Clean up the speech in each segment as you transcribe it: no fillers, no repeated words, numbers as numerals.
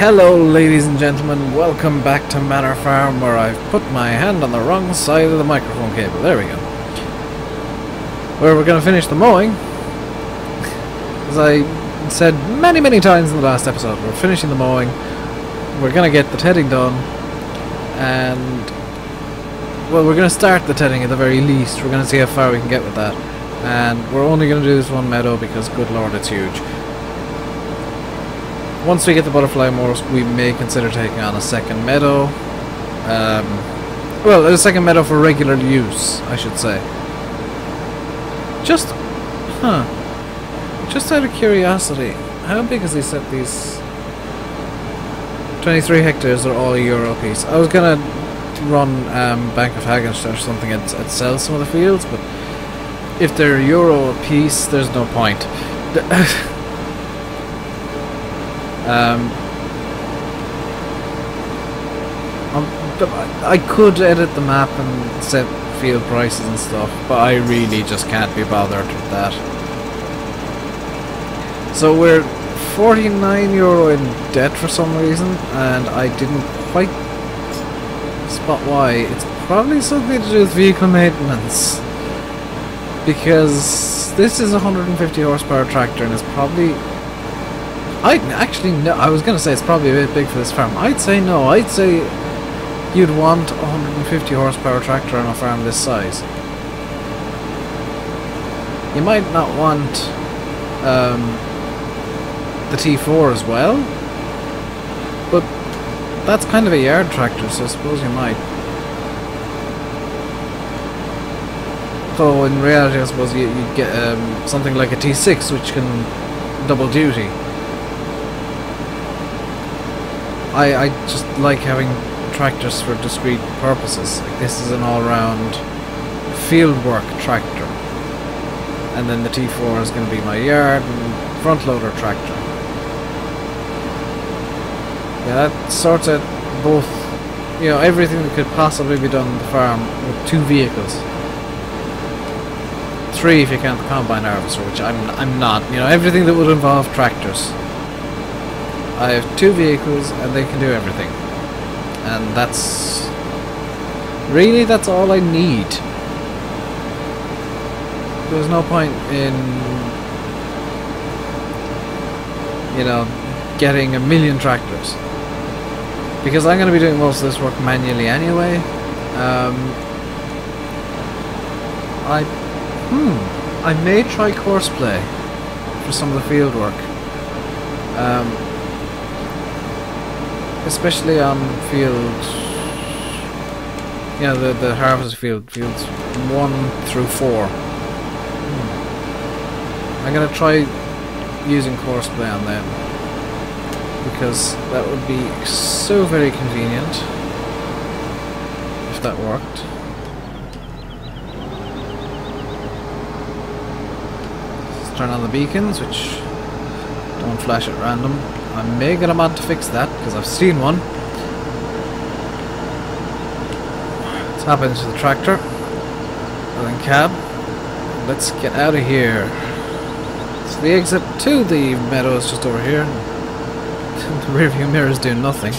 Hello ladies and gentlemen, welcome back to Manor Farm, where I've put my hand on the wrong side of the microphone cable. There we go. Where we're going to finish the mowing. As I said many times in the last episode, we're finishing the mowing. We're going to get the tedding done. And, well, we're going to start the tedding at the very least. We're going to see how far we can get with that. And we're only going to do this one meadow because, good lord, it's huge. Once we get the butterfly mowers, we may consider taking on a second meadow. Well, a second meadow for regular use, I should say. Just out of curiosity, how big is this at these? 23 hectares are all euro piece. I was gonna run Bank of Haggis or something and sell some of the fields, but if they're euro a piece, there's no point. I could edit the map and set field prices and stuff, but I really just can't be bothered with that. So we're 49 euro in debt for some reason, and I didn't quite spot why. It's probably something to do with vehicle maintenance, because this is a 150 horsepower tractor and it's probably... I was going to say it's probably a bit big for this farm. I'd say no. I'd say you'd want a 150 horsepower tractor on a farm this size. You might not want the T4 as well, but that's kind of a yard tractor, so I suppose you might. Though in reality, I suppose you'd get something like a T6, which can double duty. I just like having tractors for discrete purposes. Like, this is an all-round fieldwork tractor, and then the T4 is going to be my yard and front loader tractor. Yeah, that sorts out both, you know, everything that could possibly be done on the farm with two vehicles. 3 if you count the combine harvester, which I'm not. You know, everything that would involve tractors. I have 2 vehicles and they can do everything. And that's... really, that's all I need. There's no point in, you know, getting a million tractors. Because I'm going to be doing most of this work manually anyway. I may try courseplay for some of the field work. Especially on field, you know, the harvest fields 1 through 4. I'm gonna try using courseplay on them, because that would be so very convenient if that worked. Let's turn on the beacons, which don't flash at random. I may get a mod to fix that, because I've seen one. Let's hop into the tractor. And then cab. Let's get out of here. So the exit to the meadow is just over here. The rear view mirrors do nothing.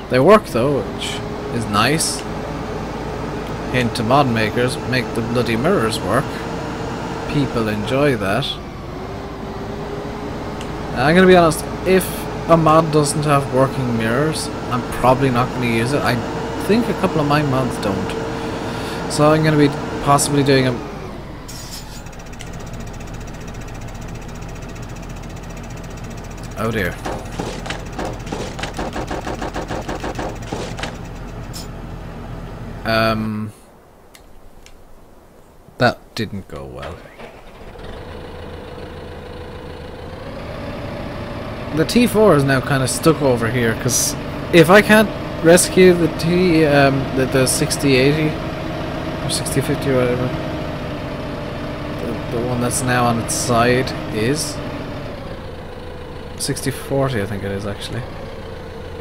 They work though, which is nice. Hint to mod makers, make the bloody mirrors work. People enjoy that. I'm gonna be honest, if a mod doesn't have working mirrors, I'm probably not gonna use it. I think a couple of my mods don't. So I'm gonna be possibly doing a... oh dear. That didn't go well. The T4 is now kind of stuck over here, because if I can't rescue the the 6080 or 6050 or whatever, the one that's now on its side is 6040, I think it is actually.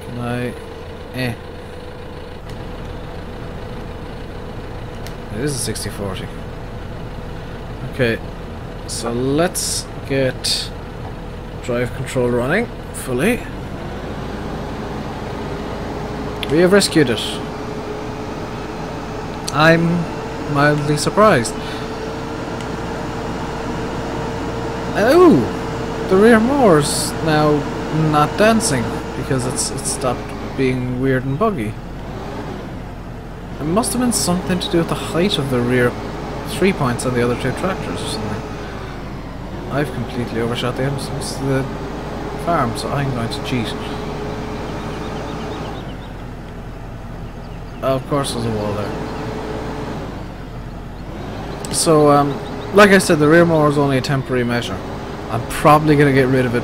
Can I? It is a 6040. Okay, so let's get drive control running fully. We have rescued it. I'm mildly surprised. Oh! The rear mower's now not dancing because it's stopped being weird and buggy. It must have been something to do with the height of the rear 3 points on the other two tractors or something. I've completely overshot the entrance to the farm, so I'm going to cheat. Of course there's a wall there. So, like I said, the rear mower is only a temporary measure. I'm probably going to get rid of it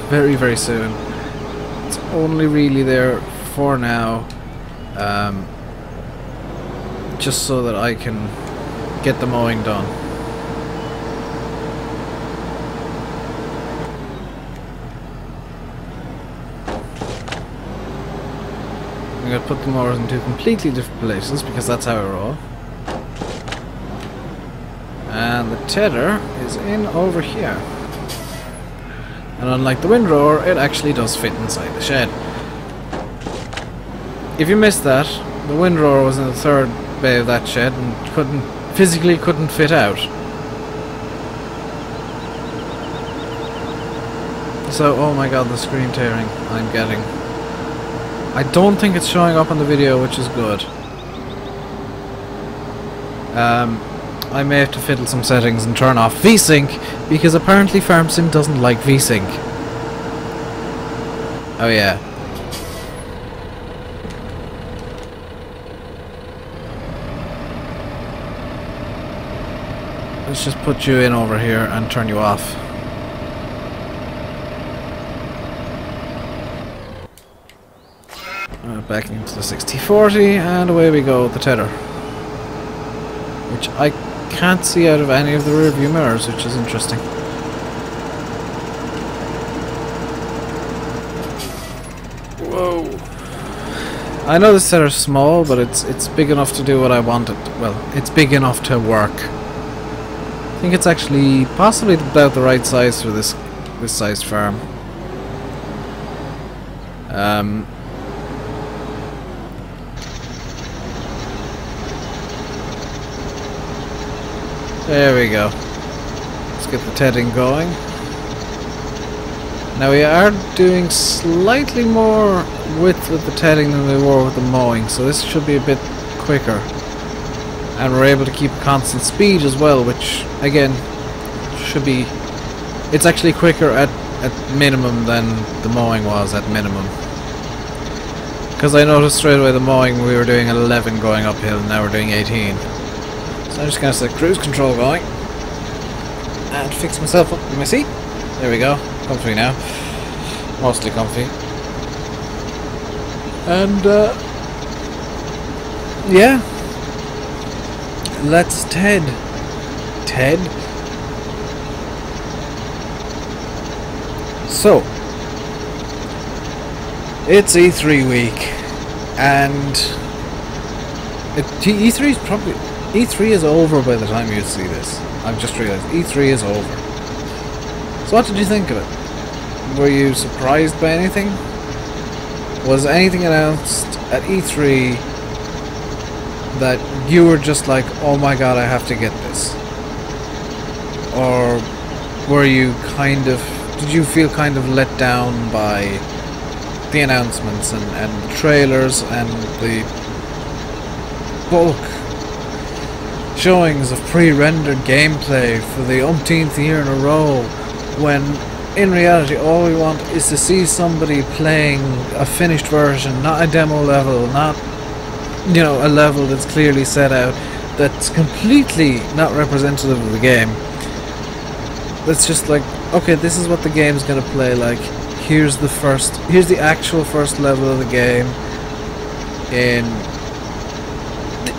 very, very soon. It's only really there for now, just so that I can get the mowing done. I'm going to put the mowers in two completely different places because that's how I roll. And the tether is in over here. And unlike the windrower, it actually does fit inside the shed. If you missed that, the windrower was in the third bay of that shed and physically couldn't fit out. So, oh my god, the screen tearing I'm getting. I don't think it's showing up on the video, which is good. I may have to fiddle some settings and turn off VSync, because apparently FarmSim doesn't like VSync. Oh yeah. Let's just put you in over here and turn you off. Back into the 6040 and away we go with the tether. Which I can't see out of any of the rear view mirrors, which is interesting. Whoa! I know this tether's small, but it's big enough to do what I want it. Well, it's big enough to work. I think it's actually possibly about the right size for this sized farm. There we go. Let's get the tedding going. Now we are doing slightly more width with the tedding than we were with the mowing, so this should be a bit quicker. And we're able to keep a constant speed as well, which again should be... It's actually quicker at minimum than the mowing was at minimum. Because I noticed straight away the mowing we were doing 11 going uphill and now we're doing 18. So I'm just going to set cruise control going and fix myself up in my seat. There we go. Comfy now. Mostly comfy. And yeah. Let's Ted. So it's E3 week and E3 is probably... E3 is over by the time you see this. I've just realised E3 is over. So what did you think of it? Were you surprised by anything? Was anything announced at E3 that you were just like, oh my god, I have to get this? Or were you kind of... Did you feel kind of let down by the announcements and the trailers and the bulk showings of pre-rendered gameplay for the umpteenth year in a row, when in reality all we want is to see somebody playing a finished version, not a demo level, not, you know, a level that's clearly set out, that's completely not representative of the game. That's just like, okay, this is what the game's gonna play like. Here's the actual first level of the game in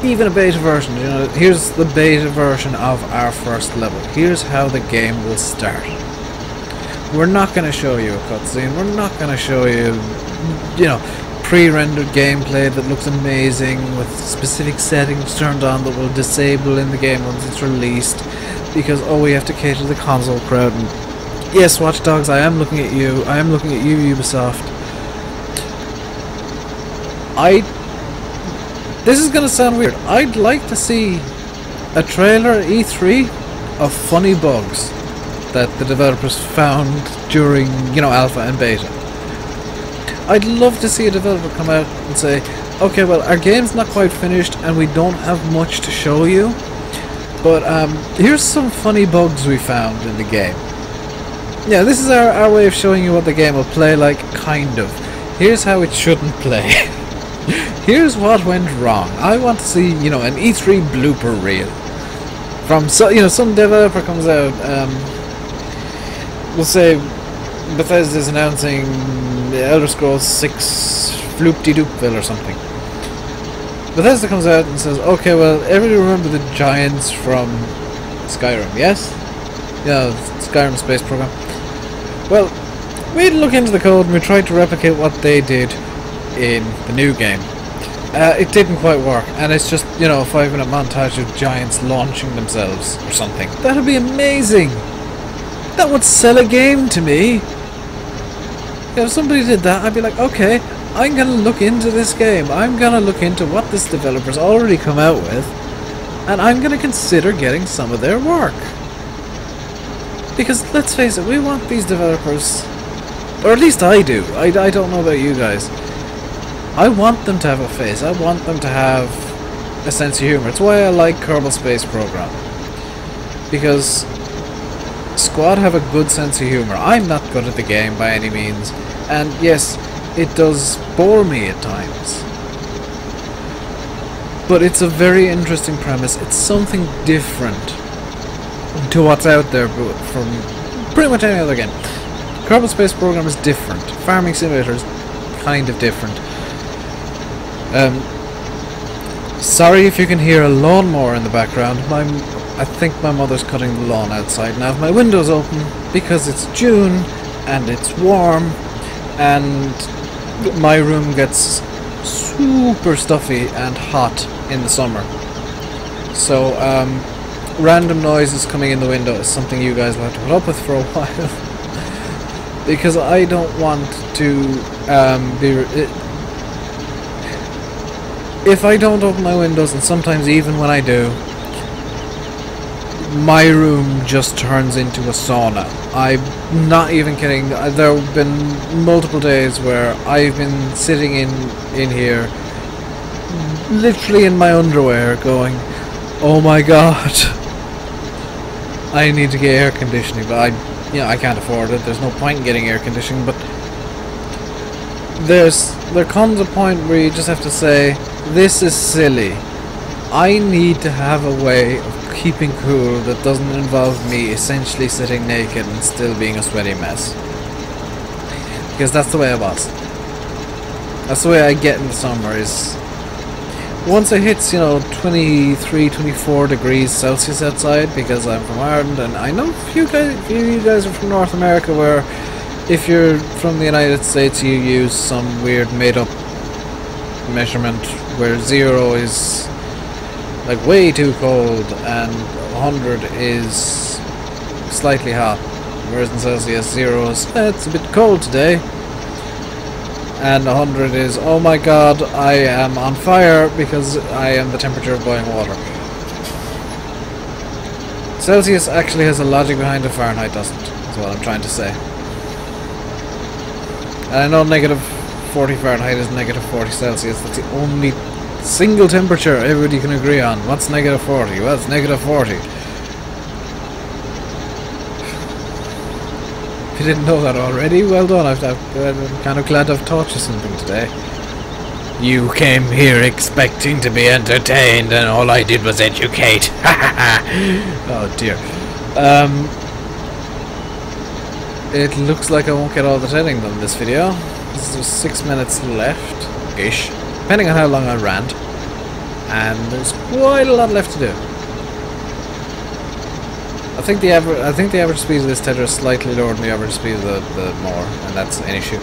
even a beta version, you know, here's the beta version of our first level. Here's how the game will start. We're not going to show you a cutscene. We're not going to show you, you know, pre-rendered gameplay that looks amazing with specific settings turned on that will disable in the game once it's released, because, oh, we have to cater to the console crowd. And yes, Watch Dogs, I am looking at you. I am looking at you, Ubisoft. I This is gonna sound weird. I'd like to see a trailer at E3 of funny bugs that the developers found during, you know, alpha and beta. I'd love to see a developer come out and say, okay, well, our game's not quite finished and we don't have much to show you, but here's some funny bugs we found in the game. Yeah, this is our way of showing you what the game will play like, kind of. Here's how it shouldn't play. Here's what went wrong. I want to see, you know, an E3 blooper reel. From, you know, some developer comes out, we'll say Bethesda's announcing Elder Scrolls 6 Floop-de-Doopville or something. Bethesda comes out and says, okay, well, everybody remember the giants from Skyrim, yes? Yeah, Skyrim space program. Well, we look into the code and we tried to replicate what they did in the new game. It didn't quite work, and it's just, you know, a 5-minute montage of giants launching themselves or something. That'd be amazing! That would sell a game to me! Yeah, if somebody did that, I'd be like, okay, I'm gonna look into this game. I'm gonna look into what this developer's already come out with, and I'm gonna consider getting some of their work. Because, let's face it, we want these developers, or at least I do. I don't know about you guys. I want them to have a face. I want them to have a sense of humour. It's why I like Kerbal Space Program. Because Squad have a good sense of humour. I'm not good at the game by any means. And yes, it does bore me at times. But it's a very interesting premise. It's something different to what's out there from pretty much any other game. Kerbal Space Program is different. Farming Simulator is kind of different. Sorry if you can hear a lawnmower in the background. I think my mother's cutting the lawn outside now. My window's open because it's June and it's warm and my room gets super stuffy and hot in the summer. So random noises coming in the window is something you guys will have to put up with for a while. Because I don't want to if I don't open my windows, and sometimes even when I do, my room just turns into a sauna. I'm not even kidding. There have been multiple days where I've been sitting in here, literally in my underwear, going, oh my god, I need to get air conditioning, but I can't afford it. There's no point in getting air conditioning, but there comes a point where you just have to say, this is silly. I need to have a way of keeping cool that doesn't involve me essentially sitting naked and still being a sweaty mess. Because that's the way I was. That's the way I get in the summer, is once it hits, you know, 23, 24 degrees Celsius outside, because I'm from Ireland, and I know a few of you guys are from North America, where if you're from the United States you use some weird made up measurement where 0 is like way too cold and 100 is slightly hot, whereas in Celsius 0 is it's a bit cold today, and 100 is, oh my god, I am on fire because I am the temperature of boiling water. Celsius actually has a logic behind it, Fahrenheit doesn't, is what I'm trying to say. And I know negative 40 Fahrenheit is negative 40 Celsius. That's the only single temperature everybody can agree on. What's negative 40? Well, it's negative 40. If you didn't know that already, well done. I'm kind of glad I've taught you something today. You came here expecting to be entertained, and all I did was educate. Oh dear. It looks like I won't get all the editing done in this video. There's 6 minutes left-ish, depending on how long I rant, and there's quite a lot left to do. I think the average speed of this tether is slightly lower than the average speed of the mower, and that's an issue.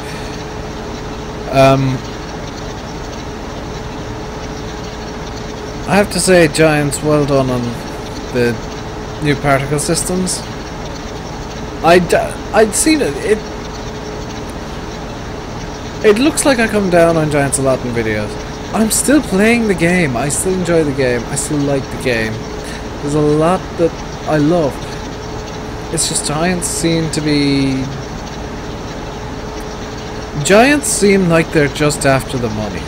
I have to say, Giants, well done on the new particle systems. I'd seen it looks like I come down on Giants a lot in videos, I'm still playing the game. I still enjoy the game. I still like the game. There's a lot that I love. It's just Giants seem to be... Giants seem like they're just after the money.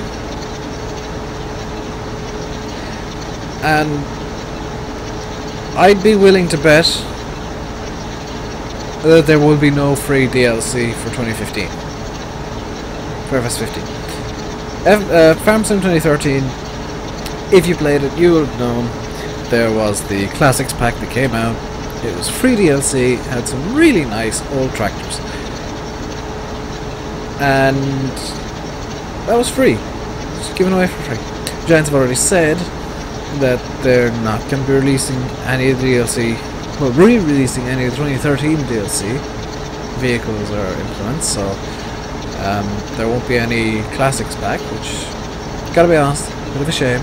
And I'd be willing to bet that there will be no free DLC for 2015. For FS15. Farm Sim 2013, if you played it, you would have known there was the Classics pack that came out. It was free DLC, had some really nice old tractors. And that was free. Just given away for free. Giants have already said that they're not going to be releasing any of the DLC, well, re-releasing any of the 2013 DLC vehicles or implements, so there won't be any Classics pack, which, gotta be honest, a bit of a shame.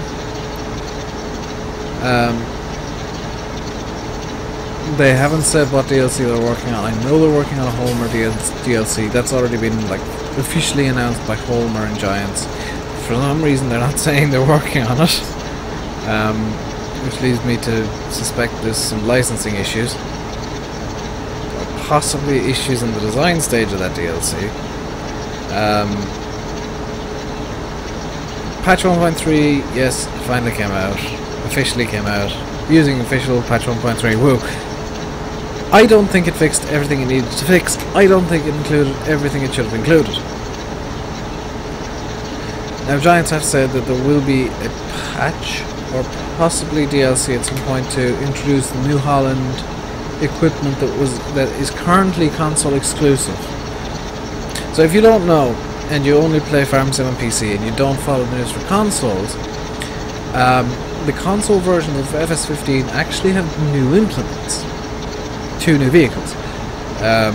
They haven't said what DLC they're working on. I know they're working on a Homer DLC. That's already been like officially announced by Homer and Giants. For some reason they're not saying they're working on it. Which leads me to suspect there's some licensing issues. Or possibly issues in the design stage of that DLC. Patch 1.3, yes, finally came out. Officially came out. Using official patch 1.3, woo. I don't think it fixed everything it needed to fix. I don't think it included everything it should have included. Now Giants have said that there will be a patch or possibly DLC at some point to introduce the New Holland equipment that is currently console exclusive. So if you don't know and you only play Farm Sim on PC and you don't follow the news for consoles, the console version of FS15 actually have new implements. 2 new vehicles. I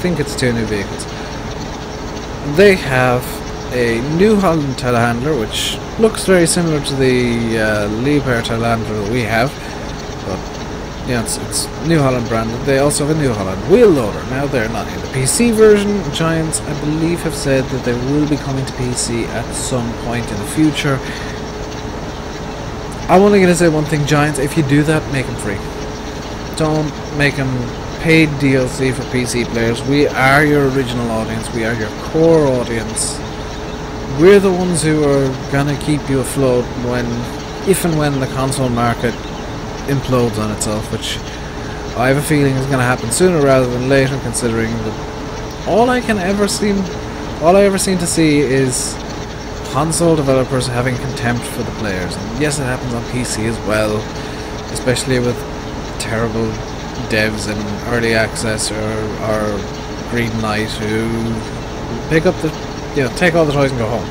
think it's 2 new vehicles. They have a New Holland telehandler, which looks very similar to the Leopard telehandler that we have, but yeah, it's New Holland branded. They also have a New Holland wheel loader. Now they're not in the PC version. Giants, I believe, have said that they will be coming to PC at some point in the future. I'm only going to say one thing, Giants, if you do that, make them free. Don't make them paid DLC for PC players. We are your original audience. We are your core audience. We're the ones who are gonna keep you afloat if and when the console market implodes on itself, which I have a feeling is gonna happen sooner rather than later, considering that all I ever seem to see is console developers having contempt for the players. And yes, it happens on PC as well, especially with terrible devs in early access or Green Knight who pick up take all the toys and go home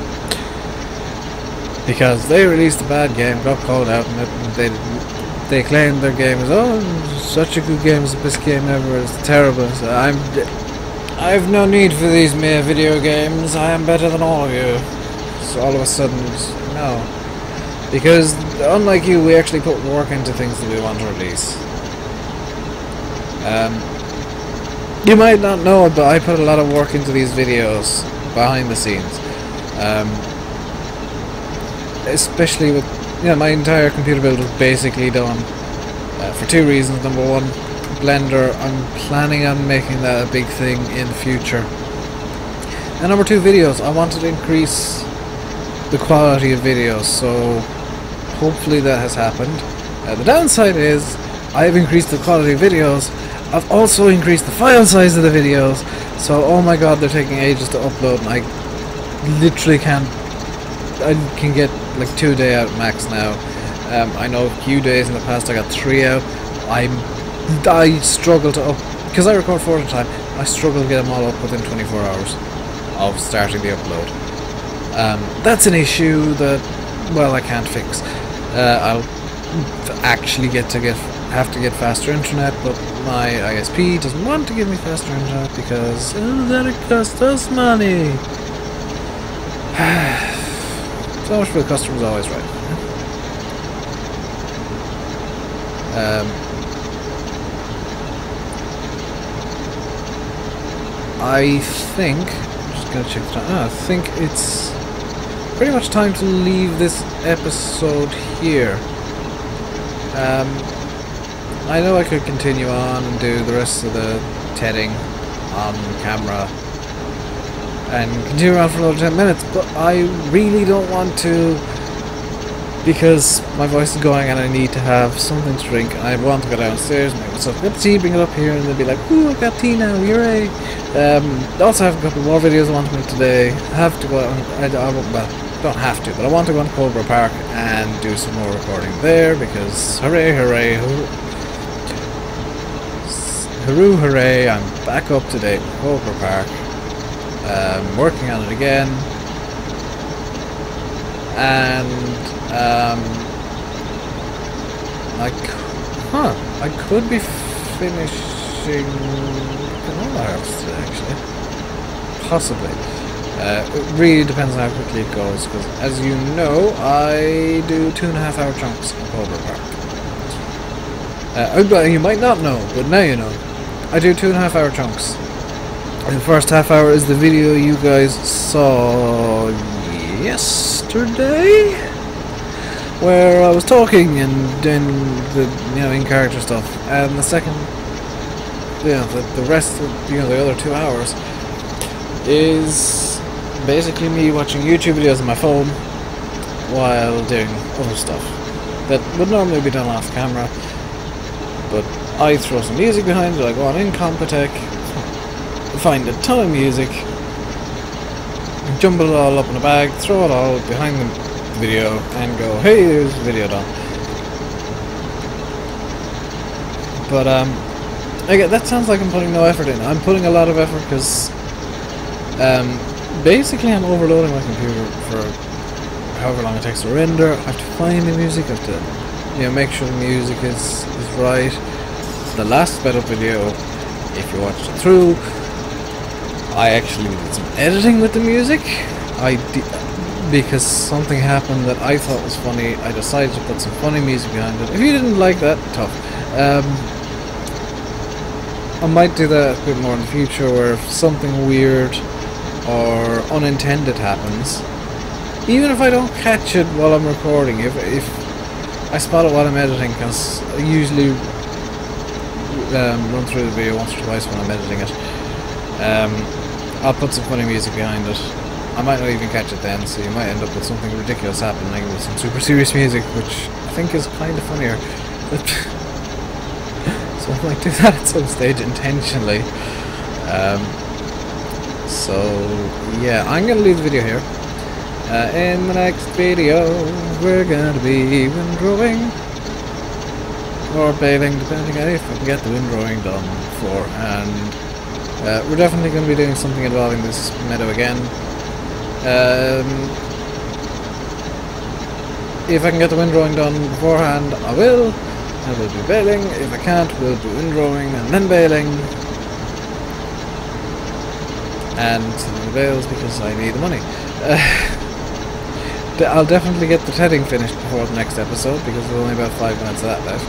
because they released a bad game, got called out, and they claimed their game is such a good game, it's the best game ever, it's terrible. So I've no need for these mere video games. I am better than all of you. So all of a sudden, no, because unlike you, we actually put work into things that we want to release. You might not know it, but I put a lot of work into these videos behind the scenes, especially with my entire computer build was basically done for 2 reasons. Number one, Blender, I'm planning on making that a big thing in the future, and number 2, videos. I wanted to increase the quality of videos, so hopefully that has happened. The downside is I have increased the quality of videos. I've also increased the file size of the videos, so oh my god, they're taking ages to upload, and I literally can't. I can get like 2 day out max now. I know a few days in the past I got 3 out. I struggle to because I record 4 at a time. I struggle to get them all up within 24 hours of starting the upload. That's an issue that, well, I can't fix. I'll actually have to get faster internet, but my ISP doesn't want to give me faster internet because then it costs us money. So much for the customer's always right. I think, I'm just gonna check the time. I think it's pretty much time to leave this episode here. I know I could continue on and do the rest of the tedding on camera and continue on for another 10 minutes, but I really don't want to, because my voice is going and I need to have something to drink. I want to go downstairs, make myself a cup of tea, bring it up here, and they'll be like, ooh, I've got tea now, hooray! Also have a couple more videos I want to make today. I have to go out, well, don't have to, but I want to go to Cobra Park and do some more recording there, because hooray, hooray, hooroo, hooray, I'm back up to date with Cobra Park. Working on it again, and I could be finishing Canola Harvest today, actually. Possibly. It really depends on how quickly it goes, because as you know, I do 2.5 hour chunks in Cobra Park. You might not know, but now you know. I do 2.5 hour chunks. And the first half hour is the video you guys saw yesterday, where I was talking and doing the in character stuff, and the second, the rest of the other 2 hours is basically me watching YouTube videos on my phone while doing other stuff that would normally be done off camera, but I throw some music behind it. I go on Incompetech, find a ton of music, jumble it all up in a bag, throw it all behind the video, and go, hey, there's the video done. But again, that sounds like I'm putting no effort in. I'm putting a lot of effort, because basically I'm overloading my computer for however long it takes to render. I have to find the music, I have to make sure the music is right. The last sped up video, if you watched it through, I actually did some editing with the music. Because something happened that I thought was funny, I decided to put some funny music behind it. If you didn't like that, tough. I might do that a bit more in the future, where if something weird or unintended happens, even if I don't catch it while I'm recording, if I spot it while I'm editing, because I usually run through the video once or twice when I'm editing it, I'll put some funny music behind it. I might not even catch it then, so you might end up with something ridiculous happening with some super serious music, which I think is kind of funnier. So I might do that at some stage intentionally. So yeah, I'm gonna leave the video here. In the next video, we're gonna be windrowing or baling, depending on if I can get the windrowing done beforehand. We're definitely going to be doing something involving this meadow again. If I can get the windrowing done beforehand, I will. I will do baling. If I can't, we'll do windrowing and then baling. And the bales, because I need the money. I'll definitely get the tedding finished before the next episode, because there's only about 5 minutes of that left.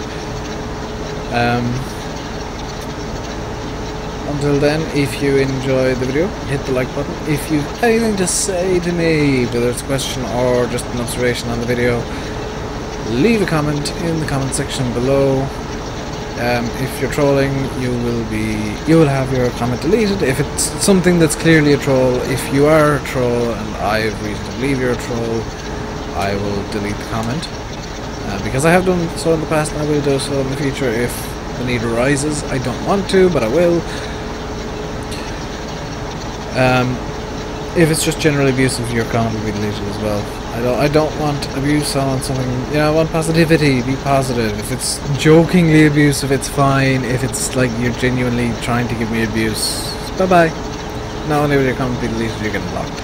Until then, if you enjoyed the video, hit the like button. If you have anything to say to me, whether it's a question or just an observation on the video, leave a comment in the comment section below. If you're trolling, you will have your comment deleted. If it's something that's clearly a troll, if you are a troll and I have reason to believe you're a troll, I will delete the comment. Because I have done so in the past, and I will do so in the future if the need arises. I don't want to, but I will. If it's just generally abusive, your comment will be deleted as well. I don't want abuse on something. I want positivity. Be positive. If it's jokingly abusive, it's fine. If it's like you're genuinely trying to give me abuse, bye bye. Not only will your comment be deleted, you're getting blocked.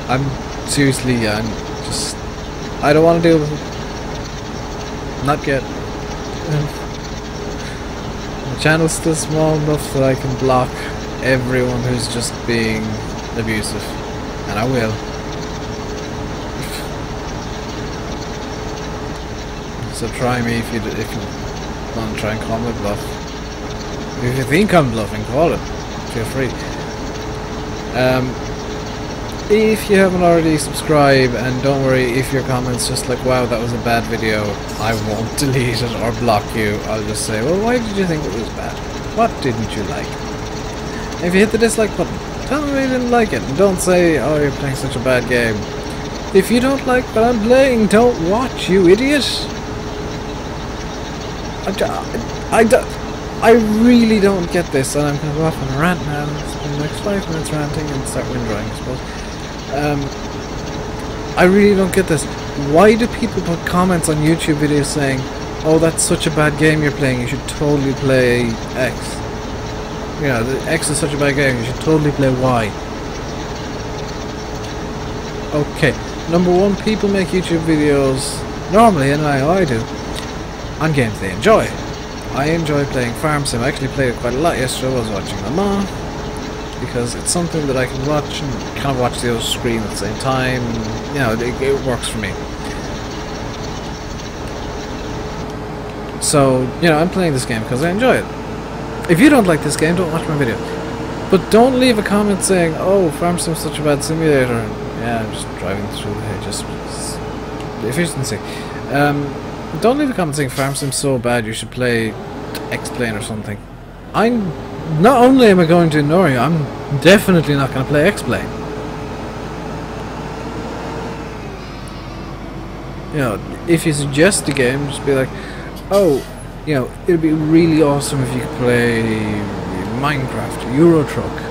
I'm seriously, I don't want to deal with it. Not yet. The channel's still small enough that I can block everyone who's just being abusive, and I will. So try me if you want to try and call me bluff. If you think I'm bluffing, call it. Feel free. If you haven't already, subscribe, and don't worry if your comments just like, wow, that was a bad video, I won't delete it or block you. I'll just say, well, why did you think it was bad? What didn't you like? If you hit the dislike button, tell me you didn't like it, and don't say, oh, you're playing such a bad game. If you don't like what I'm playing, don't watch, you idiot. I really don't get this, and I'm going to go off on a rant now. Spend the next 5 minutes ranting and start windrowing, I suppose. I really don't get this. Why do people put comments on YouTube videos saying, oh, that's such a bad game you're playing, you should totally play X. You know, the X is such a bad game, you should totally play Y. Okay, number one, people make YouTube videos, normally, and I do, on games they enjoy. I enjoy playing Farm Sim. I actually played it quite a lot yesterday. I was watching my mom, because it's something that I can watch and kind of watch the other screen at the same time. And, you know, it works for me. So, you know, I'm playing this game because I enjoy it. If you don't like this game, don't watch my video. But don't leave a comment saying, oh, Farm Sim's such a bad simulator. Yeah, I'm just driving through the just efficiency. Don't leave a comment saying Farm Sim's so bad you should play X-Plane or something. Not only am I going to ignore you, I'm definitely not going to play X-Plane. You know, if you suggest a game, just be like, oh, you know, it'd be really awesome if you could play Minecraft, Euro Truck,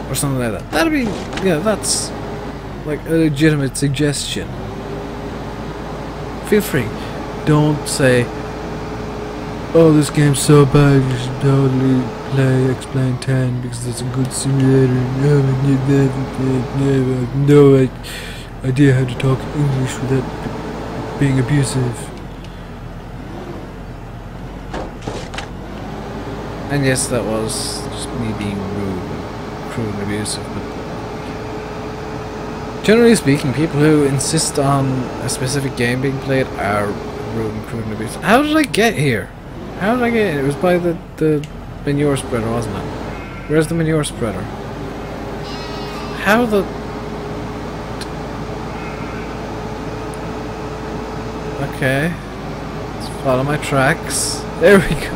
or something like that. That'd be, you know, that's like a legitimate suggestion. Feel free. Don't say, oh, this game's so bad, you should totally play X-Plane 10 because it's a good simulator. No idea how to talk English without being abusive. And yes, that was just me being rude, crude and abusive, but generally speaking, people who insist on a specific game being played are rude and crude and abusive. How did I get here? How did I get here? It was by the manure spreader, wasn't it? Where's the manure spreader? How the... Okay. Let's follow my tracks. There we go.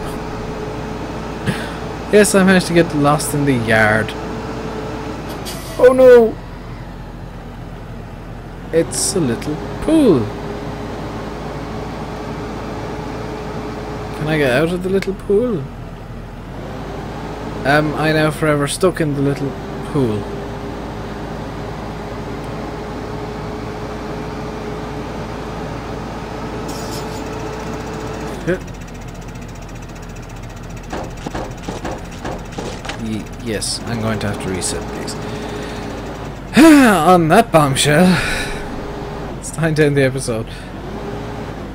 Yes, I managed to get lost in the yard. Oh no! It's a little pool. Can I get out of the little pool? Am I now forever stuck in the little pool? Yes, I'm going to have to reset these. On that bombshell, it's time to end the episode.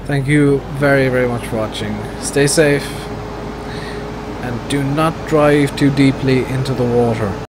Thank you very, very much for watching. Stay safe, and do not drive too deeply into the water.